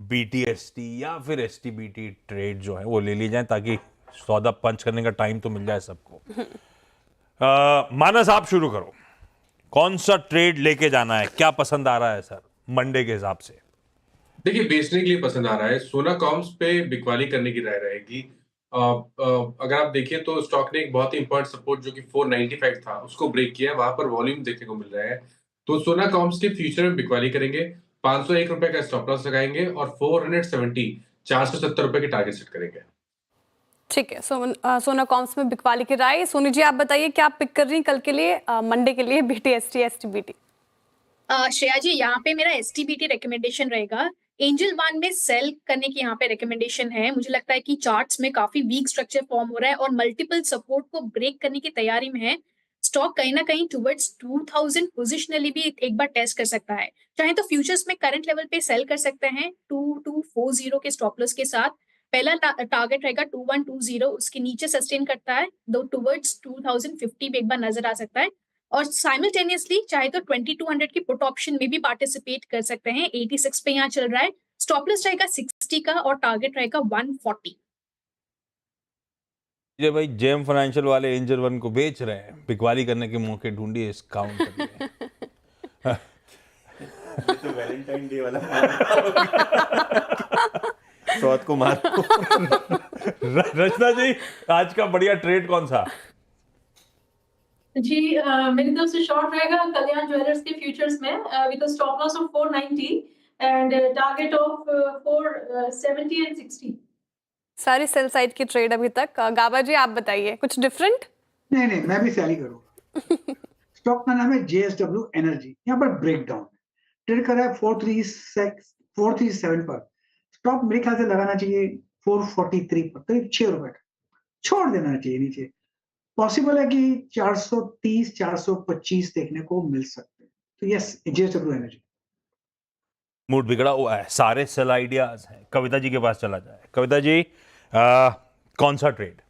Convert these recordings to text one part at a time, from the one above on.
BTST या फिर STBT trade जो है वो ले ली जाए, ताकि सौदा पंच करने का टाइम तो मिल जाए सबको। मानस, आप शुरू करो, कौन सा ट्रेड लेके जाना है, क्या पसंद आ रहा है सर मंडे के हिसाब से? देखिए, बेचने के लिए पसंद आ रहा है। सोना कॉम्स पे बिकवाली करने की राय रहेगी। अगर आप देखिए तो स्टॉक ने एक बहुत ही इंपॉर्टेंट सपोर्ट जो कि 495 था, उसको ब्रेक किया है। वहां पर वॉल्यूम देखने को मिल रहा है। तो सोना कॉम्स के फ्यूचर में बिकवाली करेंगे। 501 रुपए का स्टॉप लॉस लगाएंगे और 470 470 रुपए के टारगेट सेट करेंगे। ठीक है। सोना कॉम्स में बिकवाली की राय। सोनी जी, आप बताइए क्या पिक कर रही हैं कल के लिए, मंडे के लिए, BTST STBT? श्रेया जी, यहाँ पे मेरा STBT रिकमेंडेशन रहेगा। एंजल वन में सेल करने की यहाँ पे रिकमेंडेशन है। मुझे लगता है कि चार्ट्स में काफी वीक स्ट्रक्चर फॉर्म हो रहा है और मल्टीपल सपोर्ट को ब्रेक करने की तैयारी में है। स्टॉक कहीं ना कहीं टुवर्ड्स 2000 पोजिशनली भी एक बार टेस्ट कर सकता है। चाहे तो फ्यूचर्स में करंट लेवल पे सेल कर सकते हैं 2240 के स्टॉप लॉस के साथ। पहला टारगेट रहेगा 2120, उसके नीचे सस्टेन करता है दो टुवर्ड्स 2050 भी एक बार नजर आ सकता है। और साइमल्टेनियसली चाहे तो 2200 की पुट ऑप्शन में भी पार्टिसिपेट कर सकते हैं। 86 पे यहाँ चल रहा है। स्टॉप लॉस रहेगा 60 का और टारगेट रहेगा 140। ये भाई जेम फाइनेंशियल वाले एंजल वन को बेच रहे हैं, बिकवाली करने के मौके ढूंढिए इस काउंटर में। ये तो वैलेंटाइन डे वाला सौत को मार। रचना जी, आज का बढ़िया ट्रेड कौन सा? जी, मेरी तरफ से शॉर्ट रहेगा कल्याण ज्वेलर्स के फ्यूचर्स में with a stop loss of 490 and target of 470 and 60। सारी सेल साइड की ट्रेड अभी तक। गाबा जी, आप बताइए कुछ डिफरेंट? नहीं, मैं भी सैली करूंगा। स्टॉक का नाम है JSW एनर्जी। यहाँ पर ब्रेकडाउन है, ट्रेड कर रहा है 437 पर। स्टॉप मेरे ख्याल से लगाना चाहिए 443 पर, करीब 6 रुपए का। छोड़ देना चाहिए नीचे। पॉसिबल है कि 430 425 देखने को मिल सकते हैं। तो यस, JSW एनर्जी। मूड बिगड़ा हुआ है, सारे सेल आइडियाज हैं। कविता जी के पास चला जाए। कविता जी, कौन सा ट्रेड?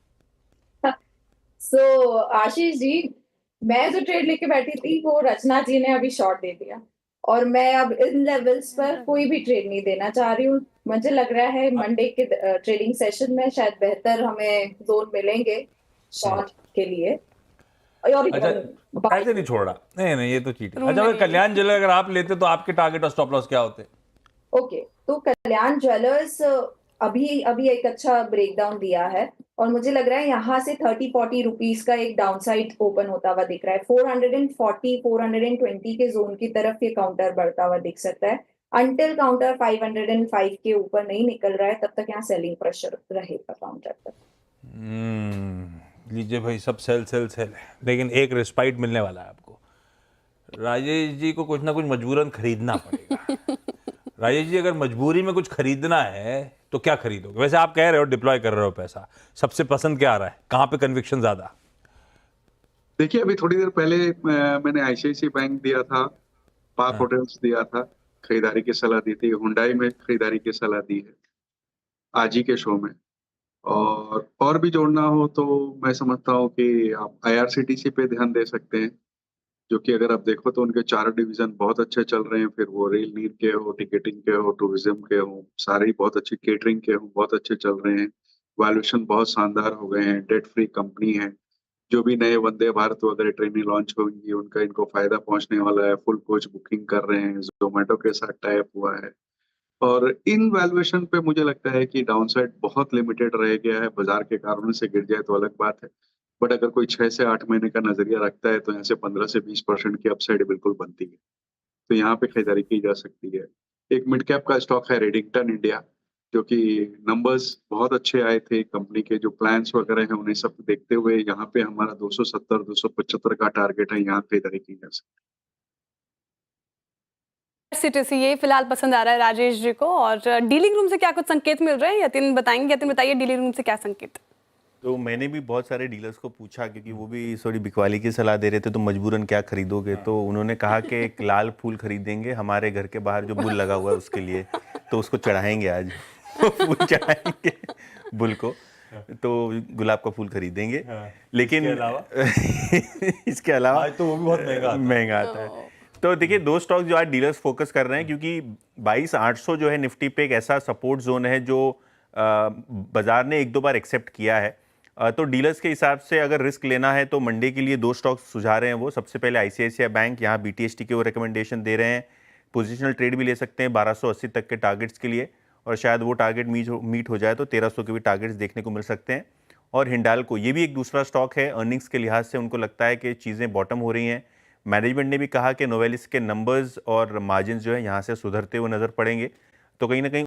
आशीष जी, मैं जो ट्रेड लेके बैठी थी वो रचना जी ने अभी शॉर्ट दे दिया और मैं अब इन लेवल्स पर कोई भी ट्रेड नहीं देना चाह रही हूँ। मुझे लग रहा है मंडे के ट्रेडिंग सेशन में शायद बेहतर हमें जोन मिलेंगे शॉर्ट के लिए। और अच्छा, ऐसे नहीं छोड़ रहा। नहीं, ये तो चीटिंग। अच्छा, कल्याण ज्वेलर्स अगर आप लेते तो आपके टारगेट और स्टॉप लॉस क्या होते? ओके, तो कल्याण ज्वेलर्स अभी एक अच्छा ब्रेकडाउन दिया है और मुझे लग रहा है यहाँ से 30-40 रुपीस का एक डाउनसाइड ओपन होता हुआ दिख रहा है। 440 420 के जोन की तरफ ये काउंटर बढ़ता हुआ दिख सकता है। अंटिल काउंटर 505 के ऊपर नहीं निकल रहा है तब तक यहाँ सेलिंग प्रेशर रहेगा काउंटर पर। लीजिए भाई, सब सेल है, लेकिन एक रिस्पाइट मिलने वाला है आपको। राजेश जी को कुछ ना कुछ मजबूरन खरीदना पड़ेगा। राजेश जी, अगर मजबूरी में कुछ खरीदना है तो क्या खरीदोगे? वैसे आप कह रहे हो डिप्लॉय कर रहे हो पैसा, सबसे पसंद क्या आ रहा है, कहाँ पे कन्विक्शन ज्यादा? देखिए, अभी थोड़ी देर पहले मैंने ICICI बैंक दिया था, पार्क होटल्स दिया था, खरीदारी की सलाह दी थी। हुंडई में खरीदारी की सलाह दी है आज ही के शो में। और भी जोड़ना हो तो मैं समझता हूँ कि आप IRCTC पे ध्यान दे सकते हैं, जो कि अगर आप देखो तो उनके 4 डिवीजन बहुत अच्छे चल रहे हैं। फिर वो रेल नीर के हो, टिकटिंग के हो, टूरिज्म के हो, सारे ही बहुत अच्छे, केटरिंग के हो, बहुत अच्छे चल रहे हैं। वैल्यूएशन बहुत शानदार हो गए हैं, डेट फ्री कंपनी है। जो भी नए वंदे भारत वगैरह ट्रेनें लॉन्च होंगी उनका इनको फायदा पहुंचने वाला है। फुल कोच बुकिंग कर रहे हैं, जोमेटो के साथ टाई अप हुआ है। और इन वैल्यूएशन पे मुझे लगता है कि डाउनसाइड बहुत लिमिटेड रह गया है। बाजार के कारणों से गिर जाए तो अलग बात है, बट अगर कोई 6 से 8 महीने का नजरिया रखता है तो यहाँ से 15 से 20% की अपसाइड बिल्कुल बनती है। तो यहाँ पे खरीदारी की जा सकती है। एक मिड कैप का स्टॉक है रेडिंगटन इंडिया, जो कि नंबर्स बहुत अच्छे आए थे। कंपनी के जो प्लान्स वगैरह हैं उन्हें सब देखते हुए यहाँ पे हमारा 270-275 का टारगेट है, यहाँ खरीदारी की जा सकती है। सिटी ये फिलहाल पसंद आ रहा है राजेश जी को। और डीलिंग रूम से क्या कुछ संकेत मिल रहे हैं? यतिन बताएंगे। यतिन बताइए, डीलिंग रूम से क्या संकेत? तो मैंने भी बहुत सारे डीलर्स को पूछा, क्योंकि वो भी थोड़ी बिकवाली की सलाह दे रहे थे, तो मजबूरन क्या खरीदोगे? तो उन्होंने कहा कि एक लाल फूल खरीदेंगे, हमारे घर के बाहर जो बुल लगा हुआ है उसके लिए, तो उसको चढ़ाएंगे आज। फूल चढ़ाएंगे बुल को, तो गुलाब का फूल खरीदेंगे। लेकिन इसके अलावा तो वो भी बहुत महंगा आता है। तो देखिए दो स्टॉक जो आज डीलर्स फोकस कर रहे हैं, क्योंकि 22,800 जो है निफ्टी पे एक ऐसा सपोर्ट जोन है जो बाजार ने एक दो बार एक्सेप्ट किया है। तो डीलर्स के हिसाब से अगर रिस्क लेना है तो मंडे के लिए दो स्टॉक्स सुझा रहे हैं वो। सबसे पहले आईसीआईसीआई बैंक, यहाँ बीटीएसटी के वो रिकमेंडेशन दे रहे हैं। पोजिशनल ट्रेड भी ले सकते हैं 1280 तक के टारगेट्स के लिए, और शायद वो टारगेट मीट हो जाए तो 1300 के भी टारगेट्स देखने को मिल सकते हैं। और हिंडाल्को, ये भी एक दूसरा स्टॉक है, अर्निंग्स के लिहाज से उनको लगता है कि चीज़ें बॉटम हो रही हैं। मैनेजमेंट ने भी कहा कि नोवेलिस के नंबर्स और मार्जिन जो है यहाँ से सुधरते हुए नजर पड़ेंगे, तो कहीं ना कहीं